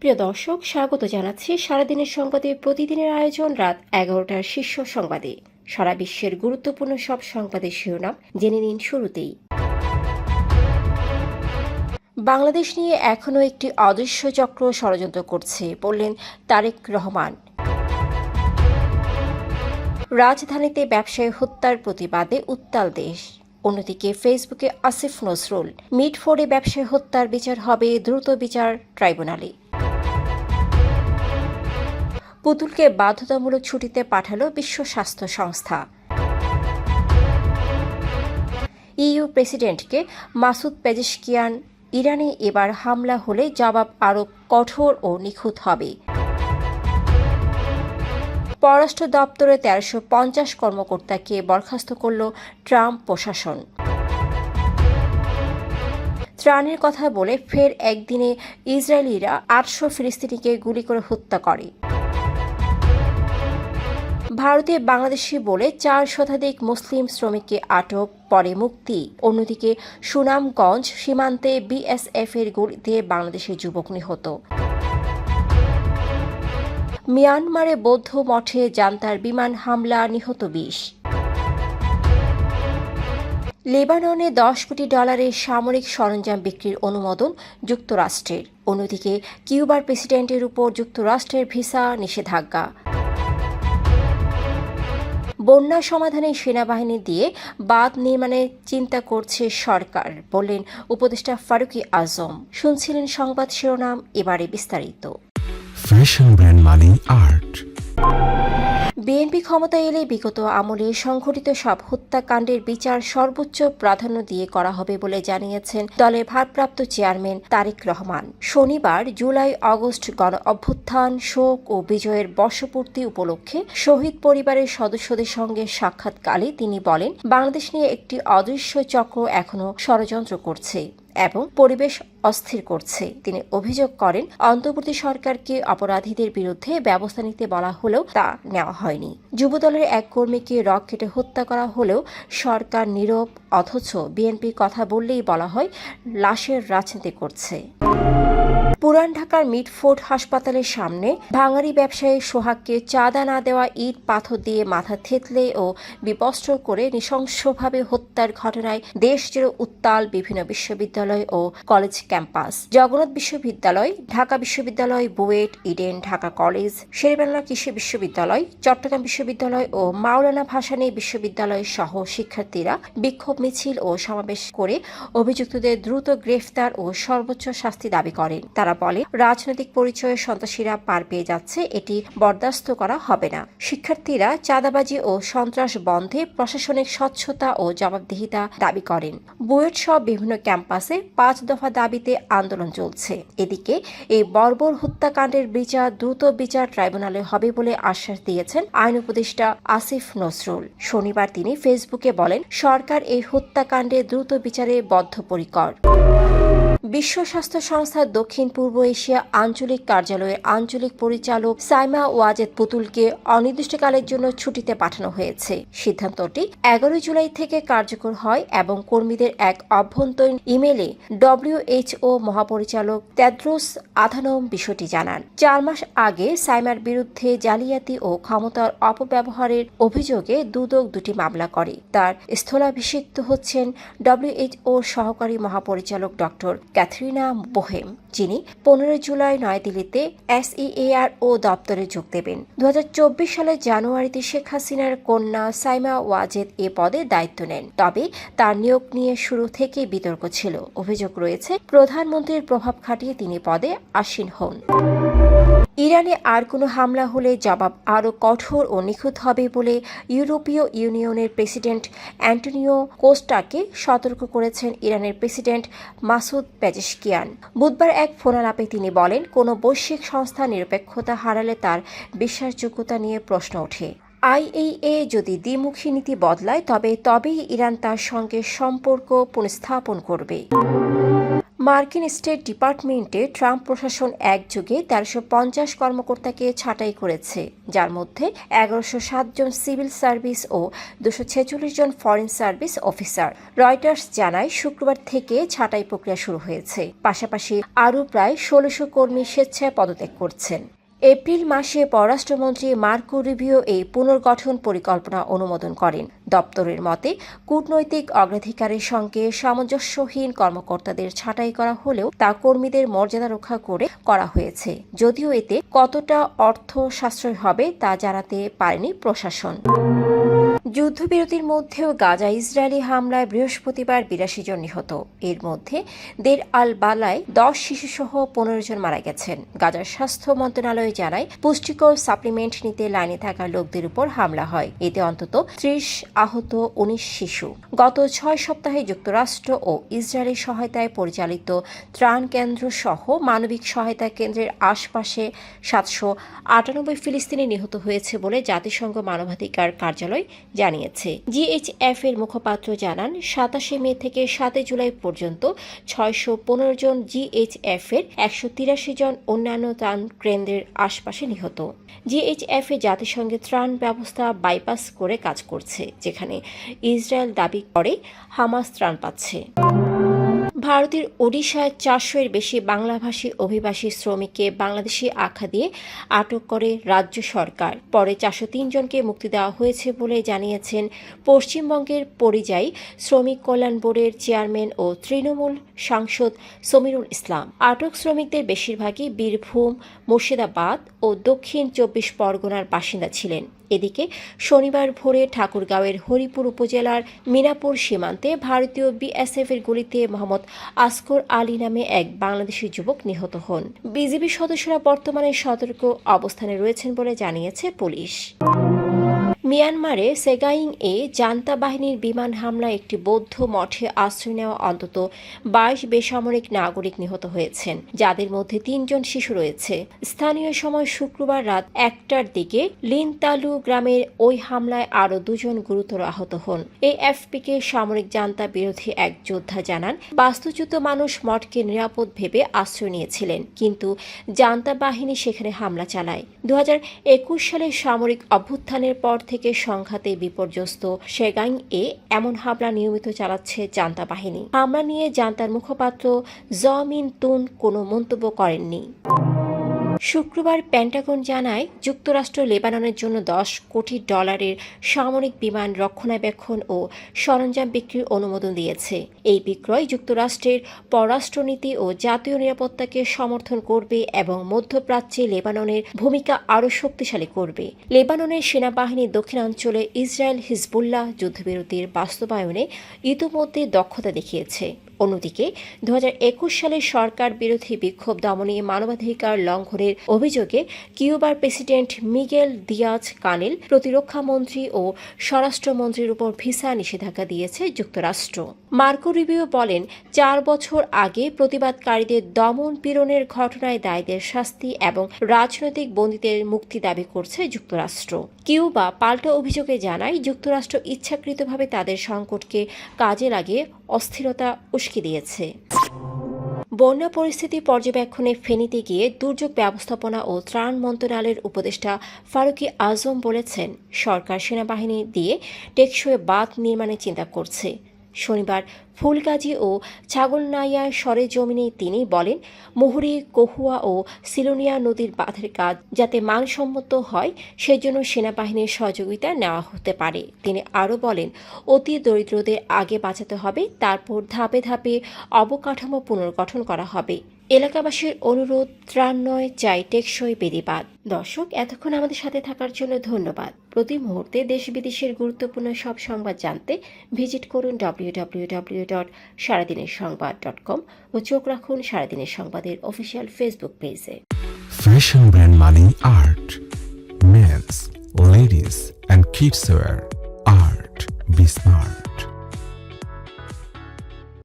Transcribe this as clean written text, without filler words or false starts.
প্রিয় দর্শক, স্বাগত জানাচ্ছি সারাদিনের সংবাদে প্রতিদিনের আয়োজন রাত 11টার শীর্ষ সংবাদে। সারা বিশ্বের গুরুত্বপূর্ণ সব সংবাদের শিরোনাম জেনে নিন শুরুতেই। বাংলাদেশ নিয়ে এখনও একটি অদৃশ্য চক্র ষড়যন্ত্র করছে বললেন তারেক রহমান। রাজধানীতে ব্যবসায়ী হত্যার প্রতিবাদে উত্তাল দেশ। অন্যদিকে ফেসবুকে আসিফ নজরুল, মিটফোর্ডে ব্যবসায়ী হত্যার বিচার হবে দ্রুত বিচার ট্রাইব্যুনালে। পুতুলকে বাধ্যতামূলক ছুটিতে পাঠালো বিশ্ব স্বাস্থ্য সংস্থা। ইইউ প্রেসিডেন্টকে মাসুদ পেজেশকিয়ান, ইরানে এবার হামলা হলে জবাব আরও কঠোর ও নিখুঁত হবে। পররাষ্ট্র দপ্তরে ১৩৫০ কর্মকর্তাকে বরখাস্ত করল ট্রাম্প প্রশাসন। ত্রাণের কথা বলে ফের একদিনে ইসরায়েলিরা ৮০০ ফিলিস্তিনিকে গুলি করে হত্যা করে। ভারতে বাংলাদেশি বলে ৪ শতাধিক মুসলিম শ্রমিককে আটক, পরে মুক্তি। অন্যদিকে সুনামগঞ্জ সীমান্তে বিএসএফ এর গুলিতে বাংলাদেশের যুবক নিহত। মিয়ানমারে বৌদ্ধ মঠে জান্তার বিমান হামলা, নিহত ২০। লেবাননে $10 কোটি সামরিক সরঞ্জাম বিক্রির অনুমোদন যুক্তরাষ্ট্রের। অন্যদিকে কিউবার প্রেসিডেন্টের উপর যুক্তরাষ্ট্রের ভিসা নিষেধাজ্ঞা। বন্যা সমাধানে সেনাবাহিনী দিয়ে বাঁধ নির্মাণের চিন্তা করছে সরকার বললেন উপদেষ্টা ফারুকী আজম। শুনছিলেন সংবাদ শিরোনাম, এবারে বিস্তারিত। ফ্যাশন ব্র্যান্ড মানে আর্ট। বিএনপি ক্ষমতায় এলে বিগত আমলে সংঘটিত সব হত্যাকাণ্ডের বিচার সর্বোচ্চ প্রাধান্য দিয়ে করা হবে বলে জানিয়েছেন দলের ভারপ্রাপ্ত চেয়ারম্যান তারেক রহমান। শনিবার জুলাই আগস্ট গণ অভ্যুত্থান, শোক ও বিজয়ের বর্ষপূর্তি উপলক্ষে শহীদ পরিবারের সদস্যদের সঙ্গে সাক্ষাৎকালে তিনি বলেন, বাংলাদেশ নিয়ে একটি অদৃশ্য চক্র এখনও ষড়যন্ত্র করছে এবং পরিবেশ অস্থির করছে। তিনি অভিযোগ করেন, অন্তর্বর্তী সরকারকে অপরাধীদের বিরুদ্ধে ব্যবস্থা নিতে বলা হলেও তা নেওয়া হয়নি। যুবদলের এক কর্মীকে রক কেটে হত্যা করা হলেও সরকার নীরব, অথচ বিএনপির কথা বললেই বলা হয় লাশের রাজনীতি করছে। পুরান ঢাকার মিটফোর্ড হাসপাতালের সামনে ভাঙারি ব্যবসায়ী সোহাগকে চাঁদা না দেওয়া ইট পাথর দিয়ে মাথা থেতলে ও বিবস্ত্র করে নৃশংসভাবে হত্যার ঘটনায় দেশজুড়ে উত্তাল বিভিন্ন বিশ্ববিদ্যালয় ও কলেজ ক্যাম্পাস। জগন্নাথ বিশ্ববিদ্যালয়, ঢাকা বিশ্ববিদ্যালয়, বুয়েট, ইডেন, ঢাকা কলেজ, শেরেবাংলা কৃষি বিশ্ববিদ্যালয়, চট্টগ্রাম বিশ্ববিদ্যালয় ও মাওলানা ভাসানী বিশ্ববিদ্যালয় সহ শিক্ষার্থীরা বিক্ষোভ মিছিল ও সমাবেশ করে অভিযুক্তদের দ্রুত গ্রেফতার ও সর্বোচ্চ শাস্তি দাবি করেন। তারা বলে, রাজনৈতিক পরিচয়ে সন্ত্রাসীরা পার পেয়ে যাচ্ছে, এটি বরদাস্ত করা হবে না। শিক্ষার্থীরা চাঁদাবাজি ও সন্ত্রাস বন্ধে প্রশাসনিক স্বচ্ছতা ও জবাবদিহিতা দাবি করেন। বুয়েট সহ বিভিন্ন ক্যাম্পাসে ৫ দফা দাবিতে আন্দোলন চলছে। এদিকে এই বর্বর হত্যাকাণ্ডের বিচার দ্রুত বিচার ট্রাইব্যুনালে হবে বলে আশ্বাস দিয়েছেন আইন উপদেষ্টা আসিফ নজরুল। শনিবার তিনি ফেসবুকে বলেন, সরকার এই হত্যাকাণ্ডে দ্রুত বিচারে বদ্ধপরিকর। বিশ্ব স্বাস্থ্য সংস্থার দক্ষিণ পূর্ব এশিয়া আঞ্চলিক কার্যালয়ের আঞ্চলিক পরিচালক সাইমা ওয়াজেদ পুতুলকে অনির্দিষ্টকালের জন্য ছুটিতে পাঠানো হয়েছে। সিদ্ধান্তটি ১১ জুলাই থেকে কার্যকর হয় এবং কর্মীদের এক অভ্যন্তরীণ ইমেইলে WHO মহাপরিচালক তেদ্রোস আধানম বিষয়টি জানান। ৪ মাস আগে সাইমার বিরুদ্ধে জালিয়াতি ও ক্ষমতার অপব্যবহারের অভিযোগে দুদক ২টি মামলা করে। তার স্থলাভিষিক্ত হচ্ছেন WHO সহকারী মহাপরিচালক ডক্টর ক্যাথরিনা বোহেম, যিনি ১৫ জুলাই নয়াদিল্লিতে SEARO দপ্তরে যোগ দেবেন। ২০২৪ সালের জানুয়ারিতে শেখ হাসিনার কন্যা সাইমা ওয়াজেদ এ পদে দায়িত্ব নেন। তবে তার নিয়োগ নিয়ে শুরু থেকে বিতর্ক ছিল। অভিযোগ রয়েছে, প্রধানমন্ত্রীর প্রভাব খাটিয়ে তিনি পদে আসীন হন। ইরানে আর কোনো হামলা হলে জবাব আরও কঠোর ও নিখুঁত হবে বলে ইউরোপীয় ইউনিয়নের প্রেসিডেন্ট অ্যান্টোনিও কোস্টাকে সতর্ক করেছেন ইরানের প্রেসিডেন্ট মাসুদ পেজেশকিয়ান। বুধবার এক ফোনালাপে তিনি বলেন, কোনো বৈশ্বিক সংস্থা নিরপেক্ষতা হারালে তার বিশ্বাসযোগ্যতা নিয়ে প্রশ্ন ওঠে। IAEA যদি দ্বিমুখী নীতি বদলায় তবেই ইরান তার সঙ্গে সম্পর্ক পুনঃস্থাপন করবে। মার্কিন স্টেট ডিপার্টমেন্টে ট্রাম্প প্রশাসন একযোগে ১৩৫০ কর্মকর্তাকে ছাঁটাই করেছে, যার মধ্যে ১১০৭ জন সিভিল সার্ভিস ও ২৪৬ জন ফরেন সার্ভিস অফিসার। রয়টার্স জানায় শুক্রবার থেকে ছাঁটাই প্রক্রিয়া শুরু হয়েছে। পাশাপাশি আরও প্রায় ১৬০০ কর্মী স্বেচ্ছায় পদত্যাগ করছেন। এপ্রিল মাসে পররাষ্ট্রমন্ত্রী মার্কো রুবিও এই পুনর্গঠন পরিকল্পনা অনুমোদন করেন। দপ্তরের মতে কূটনৈতিক অগ্রাধিকারের সঙ্গে সামঞ্জস্যহীন কর্মকর্তাদের ছাঁটাই করা হলেও তা কর্মীদের মর্যাদা রক্ষা করে করা হয়েছে, যদিও এতে কতটা অর্থ সাশ্রয় হবে তা জানাতে পারেনি প্রশাসন। যুদ্ধবিরতির মধ্যেও গাজা ইসরায়েলি হামলায় বৃহস্পতিবার ৮২ জন নিহত। এর মধ্যে দের আল বালায় ১০ শিশুসহ ১৫ জন মারা গেছেন। গাজার স্বাস্থ্য মন্ত্রণালয় জানায় পুষ্টিকর সাপ্লিমেন্ট নিতে লাইনে থাকা লোকদের উপর হামলা হয়। এতে অন্তত ৩০ আহত ১৯ শিশু। গত ৬ সপ্তাহে যুক্তরাষ্ট্র ও ইসরায়েলের সহায়তায় পরিচালিত ত্রাণ কেন্দ্র সহ মানবিক সহায়তা কেন্দ্রের আশপাশে ৭৯৮ ফিলিস্তিনি নিহত হয়েছে বলে জাতিসংঘ মানবাধিকার কার্যালয় জানিয়েছে। জিএইচএফ এর মুখপাত্র জানান ২৭ মে থেকে ৭ জুলাই পর্যন্ত ৬১৫ জন জিএইচএফ এর ১৮৩ জন অন্যান্য ত্রাণ কেন্দ্রের আশপাশে নিহত। জিএইচএফ এ জাতিসংঘের ত্রাণ ব্যবস্থা বাইপাস করে কাজ করছে, যেখানে ইসরায়েল দাবি করে হামাস ত্রাণ পাচ্ছে। ভারতের ওডিশায় ৪০০ এর বেশি বাংলাভাষী অভিবাসী শ্রমিককে বাংলাদেশি আখ্যা দিয়ে আটক করে রাজ্য সরকার। পরে ৪০৩ জনকে মুক্তি দেওয়া হয়েছে বলে জানিয়েছেন পশ্চিমবঙ্গের পরিযায়ী শ্রমিক কল্যাণ বোর্ডের চেয়ারম্যান ও তৃণমূল সাংসদ সমীরুল ইসলাম। আটক শ্রমিকদের বেশিরভাগই বীরভূম, মুর্শিদাবাদ ও দক্ষিণ ২৪ পরগনার বাসিন্দা ছিলেন। এদিকে শনিবার ভোরে ঠাকুরগাঁওয়ের হরিপুর উপজেলার মিনাপুর সীমান্তে ভারতীয় বিএসএফ এর গুলিতে মোহাম্মদ আসগর আলী নামে এক বাংলাদেশি যুবক নিহত হন। বিজিবি সদস্যরা বর্তমানে সতর্ক অবস্থানে রয়েছেন বলে জানিয়েছে পুলিশ। মিয়ানমারে সেগাইং এ জান্তা বাহিনীর বিমান হামলায় একটি বৌদ্ধ মঠে আশ্রয় নেওয়া অন্তত ২২ বেসামরিক নাগরিক নিহত হয়েছেন, যাদের মধ্যে ৩ জন শিশু রয়েছে। স্থানীয় সময় শুক্রবার রাত ১টার দিকে লিনতালু গ্রামের ওই হামলায় আরও ২ জন গুরুতর আহত হন। এএফপিকে সামরিক জান্তা বিরোধী এক যোদ্ধা জানান, বাস্তুচ্যুত মানুষ মঠকে নিরাপদ ভেবে আশ্রয় নিয়েছিলেন, কিন্তু জান্তা বাহিনী সেখানে হামলা চালায়। ২০২১ সালে সামরিক অভ্যুত্থানের পর থেকে সংঘাতে বিপর্যস্ত সেগাইং এ এমন হামলা নিয়মিত চালাচ্ছে জান্তা বাহিনী। হামলা নিয়ে জান্তার মুখপাত্র জমিন তুন কোনো মন্তব্য করেননি। শুক্রবার পেন্টাগন জানায় যুক্তরাষ্ট্র লেবাননের জন্য $10 কোটি সামরিক বিমান রক্ষণাবেক্ষণ ও সরঞ্জাম বিক্রির অনুমোদন দিয়েছে। এই বিক্রয় যুক্তরাষ্ট্রের পররাষ্ট্রনীতি ও জাতীয় নিরাপত্তাকে সমর্থন করবে এবং মধ্যপ্রাচ্যে লেবাননের ভূমিকা আরও শক্তিশালী করবে। লেবাননের সেনাবাহিনী দক্ষিণাঞ্চলে ইসরায়েল হিজবুল্লাহ যুদ্ধবিরতির বাস্তবায়নে ইতোমধ্যে দক্ষতা দেখিয়েছে। অন্যদিকে ২০২১ সালে সরকার বিরোধী বিক্ষোভ দমনে মানবাধিকার লঙ্ঘনের অভিযোগে কিউবার প্রেসিডেন্ট মিগেল দিয়াজ কানেল, প্রতিরক্ষা মন্ত্রী ও স্বরাষ্ট্রমন্ত্রীর উপর ভিসা নিষেধাজ্ঞা দিয়েছে যুক্তরাষ্ট্র। মার্কো রুবিও বলেন, ৪ বছর আগে প্রতিবাদকারীদের দমন পীড়নের ঘটনায় দায়ীদের শাস্তি এবং রাজনৈতিক বন্দীদের মুক্তি দাবি করছে যুক্তরাষ্ট্র। কিউবা পাল্টা অভিযোগে জানায়, যুক্তরাষ্ট্র ইচ্ছাকৃতভাবে তাদের সংকটকে কাজে লাগিয়ে অস্থিরতা উস্কে দিয়েছে। বন্যা পরিস্থিতি পর্যবেক্ষণে ফেনীতে গিয়ে দুর্যোগ ব্যবস্থাপনা ও ত্রাণ মন্ত্রণালয়ের উপদেষ্টা ফারুকি আজম বলেছেন, সরকার সেনাবাহিনী দিয়ে টেকসই বাঁধ নির্মাণের চিন্তা করছে। শনিবার ফুলগাজী ও ছাগলনাইয়ার সরেজমিনে তিনি বলেন, মুহুরী, কহুয়া ও সিলোনিয়া নদীর বাঁধের কাজ যাতে মানসম্মত হয় সেজন্য সেনাবাহিনীর সহযোগিতা নেওয়া হতে পারে। তিনি আরও বলেন, অতি দরিদ্রদের আগে বাঁচাতে হবে, তারপর ধাপে ধাপে অবকাঠামো পুনর্গঠন করা হবে। এলাকাবাসীর অনুরোধ, ত্রাণ নয়, চাই টেকসই বেড়িবাঁধ। দর্শক, এতক্ষণ আমাদের সাথে থাকার জন্য ধন্যবাদ। প্রতি মুহূর্তে দেশ বিদেশের গুরুত্বপূর্ণ সব সংবাদ জানতে ভিজিট করুন www.সারাদিনেরসংবাদ.com ও চোখ রাখুন সারাদিনের সংবাদের অফিসিয়াল ফেসবুক পেজে। Fashion brand Mani Art. Men's, ladies and kids wear. Art. Be smart.